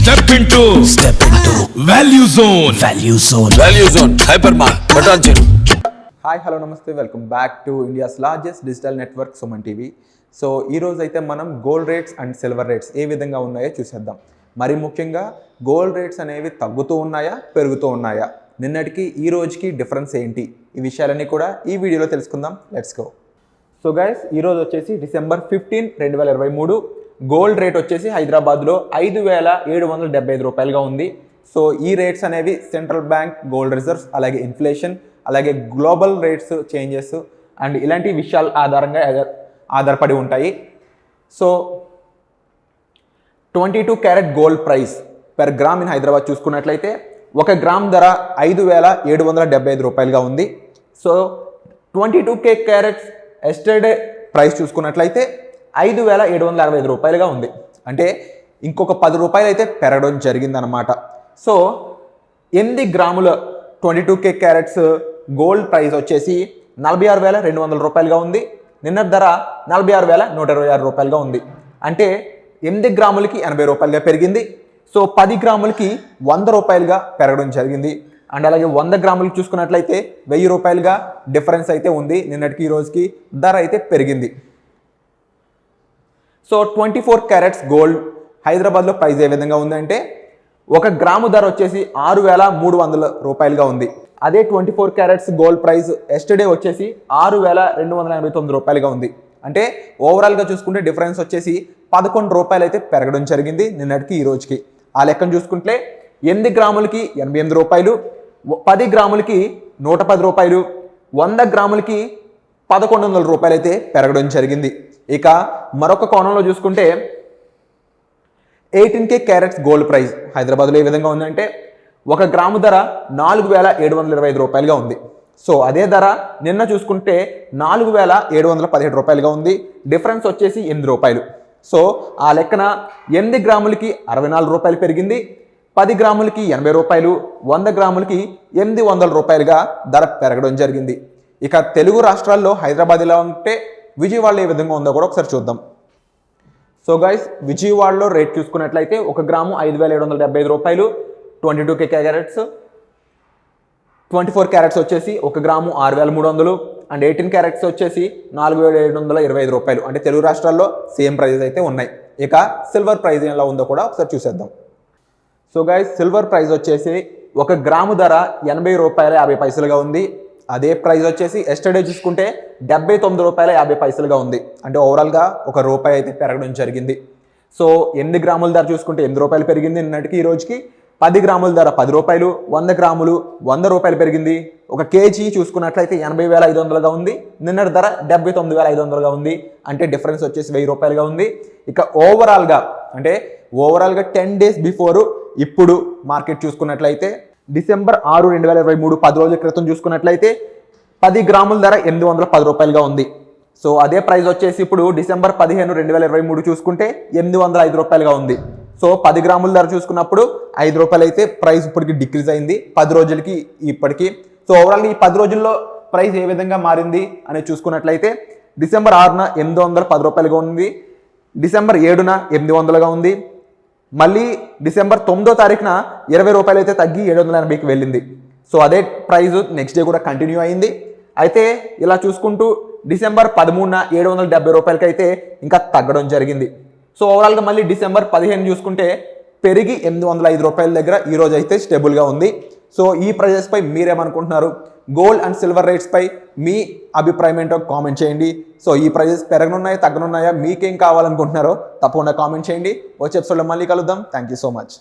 Step into Value Zone. Value Zone. Hypermart. Patanjali. Hi hello నమస్తే welcome back to India's largest digital network Suman TV. So ఈరోజు అయితే మనం gold rates and silver rates ఏ విధంగా ఉన్నాయో చూసేద్దాం. మరి ముఖ్యంగా గోల్డ్ రేట్స్ అనేవి తగ్గుతూ ఉన్నాయా పెరుగుతూ ఉన్నాయా, నిన్నటికి ఈ రోజుకి డిఫరెన్స్ ఏంటి, ఈ విషయాలన్నీ కూడా ఈ వీడియోలో తెలుసుకుందాం. Let's go. సో గైస్, ఈరోజు వచ్చేసి డిసెంబర్ 15, 2023 గోల్డ్ రేట్ వచ్చేసి హైదరాబాద్లో 5,775 రూపాయలుగా ఉంది. సో ఈ రేట్స్ అనేవి సెంట్రల్ బ్యాంక్ గోల్డ్ రిజర్వ్స్, అలాగే ఇన్ఫ్లేషన్, అలాగే గ్లోబల్ రేట్స్ చేంజెస్ అండ్ ఇలాంటి విషయాల ఆధారంగా ఆధారపడి ఉంటాయి. So 22 carat gold price per gram in Hyderabad చూసుకున్నట్లయితే 1 గ్రామ్ ధర 5,775 రూపాయలుగా ఉంది. So 22K carrots yesterday price చూసుకున్నట్లయితే 5,765 రూపాయలుగా ఉంది. అంటే ఇంకొక 10 రూపాయలు అయితే పెరగడం జరిగిందనమాట. సో 8 గ్రాముల 22K క్యారెట్స్ గోల్డ్ ప్రైస్ వచ్చేసి 46,200 రూపాయలుగా ఉంది. నిన్న ధర 46,126 రూపాయలుగా ఉంది. అంటే 8 గ్రాములకి 80 రూపాయలుగా పెరిగింది. సో 10 గ్రాములకి 100 రూపాయలుగా పెరగడం జరిగింది. అండ్ అలాగే 100 గ్రాములు చూసుకున్నట్లయితే 1000 రూపాయలుగా డిఫరెన్స్ అయితే ఉంది. నిన్నటికి ఈ రోజుకి ధర అయితే పెరిగింది. సో 24 క్యారెట్స్ గోల్డ్ హైదరాబాద్లో ప్రైస్ ఏ విధంగా ఉందంటే 1 గ్రాము ధర వచ్చేసి 6,300 రూపాయలుగా ఉంది. అదే 24 క్యారెట్స్ గోల్డ్ ప్రైస్ ఎస్టర్డే వచ్చేసి 6,289 రూపాయలుగా ఉంది. అంటే ఓవరాల్గా చూసుకుంటే డిఫరెన్స్ వచ్చేసి 11 రూపాయలు అయితే పెరగడం జరిగింది నిన్నటికి ఈ రోజుకి. ఆ లెక్కను చూసుకుంటే 8 గ్రాములకి 88 రూపాయలు, 10 గ్రాములకి 110 రూపాయలు, 100 గ్రాములకి 1,100 రూపాయలు అయితే పెరగడం జరిగింది. ఇక మరొక కోణంలో చూసుకుంటే 18K క్యారెట్స్ గోల్డ్ ప్రైస్ హైదరాబాద్లో ఏ విధంగా ఉందంటే 1 గ్రాము ధర 4,725 రూపాయలుగా ఉంది. సో అదే ధర నిన్న చూసుకుంటే 4,717 రూపాయలుగా ఉంది. డిఫరెన్స్ వచ్చేసి 8 రూపాయలు. సో ఆ లెక్కన 8 గ్రాములకి 64 రూపాయలు పెరిగింది, 10 గ్రాములకి 80 రూపాయలు, 100 గ్రాములకి 800 రూపాయలుగా ధర పెరగడం జరిగింది. ఇక తెలుగు రాష్ట్రాల్లో హైదరాబాద్ ఎలా ఉంటే విజయవాడలో ఏ విధంగా ఉందో కూడా ఒకసారి చూద్దాం. సో గైస్, విజయవాడలో రేట్ చూసుకున్నట్లయితే 1 గ్రాము 5,775 రూపాయలు 22K క్యారెట్స్, 24 క్యారెట్స్ వచ్చేసి 1 గ్రాము 6,300 అండ్ 18 క్యారెట్స్ వచ్చేసి 4,725 రూపాయలు. అంటే తెలుగు రాష్ట్రాల్లో సేమ్ ప్రైజెస్ అయితే ఉన్నాయి. ఇక సిల్వర్ ప్రైజ్ ఎలా ఉందో కూడా ఒకసారి చూసేద్దాం. సో గైస్, సిల్వర్ ప్రైస్ వచ్చేసి 1 గ్రాము ధర 80 రూపాయల 50 పైసలుగా ఉంది. అదే ప్రైస్ వచ్చేసి ఎస్టర్డే చూసుకుంటే 79 రూపాయల 50 పైసలుగా ఉంది. అంటే ఓవరాల్గా 1 రూపాయి అయితే పెరగడం జరిగింది. సో 8 గ్రాముల ధర చూసుకుంటే 8 రూపాయలు పెరిగింది నిన్నటికి ఈ రోజుకి. 10 గ్రాముల ధర 10 రూపాయలు, 100 గ్రాములు 100 రూపాయలు పెరిగింది. 1 కేజీ చూసుకున్నట్లయితే 80,500గా ఉంది. నిన్నటి ధర 79,500గా ఉంది. అంటే డిఫరెన్స్ వచ్చేసి 1000 రూపాయలుగా ఉంది. ఇక ఓవరాల్గా 10 డేస్ బిఫోర్ ఇప్పుడు మార్కెట్ చూసుకున్నట్లయితే డిసెంబర్ 6, 2023 10 రోజుల క్రితం చూసుకున్నట్లయితే 10 గ్రాముల ధర 810 రూపాయలుగా ఉంది. సో అదే ప్రైస్ వచ్చేసి ఇప్పుడు డిసెంబర్ 15, 2023 చూసుకుంటే 805 రూపాయలుగా ఉంది. సో 10 గ్రాముల ధర చూసుకున్నప్పుడు 5 రూపాయలు అయితే ప్రైస్ ఇప్పటికి డిక్రీజ్ అయింది 10 రోజులకి ఇప్పటికి. సో ఓవరాల్గా ఈ 10 రోజుల్లో ప్రైస్ ఏ విధంగా మారింది అనేది చూసుకున్నట్లయితే డిసెంబర్ 6న 810 రూపాయలుగా ఉంది, డిసెంబర్ 7న 800గా ఉంది, మళ్ళీ డిసెంబర్ 9వ తారీఖున 20 రూపాయలు అయితే తగ్గి 780కి వెళ్ళింది. సో అదే ప్రైస్ నెక్స్ట్ డే కూడా కంటిన్యూ అయింది. అయితే ఇలా చూసుకుంటూ డిసెంబర్ 13న 770 రూపాయలకి అయితే ఇంకా తగ్గడం జరిగింది. సో ఓవరాల్గా మళ్ళీ డిసెంబర్ 15 చూసుకుంటే పెరిగి 805 రూపాయల దగ్గర ఈరోజు అయితే స్టేబుల్గా ఉంది. సో ఈ ప్రైజెస్ పై మీరేమనుకుంటున్నారు? గోల్డ్ అండ్ సిల్వర్ రేట్స్ పై మీ అభిప్రాయం ఏంటో కామెంట్ చేయండి. సో ఈ ప్రైజెస్ పెరగనున్నాయా తగ్గనున్నాయా, మీకేం కావాలనుకుంటున్నారో తప్పకుండా కామెంట్ చేయండి. వచ్చే ఎపిసోడ్లో మళ్ళీ కలుద్దాం. Thank you so much.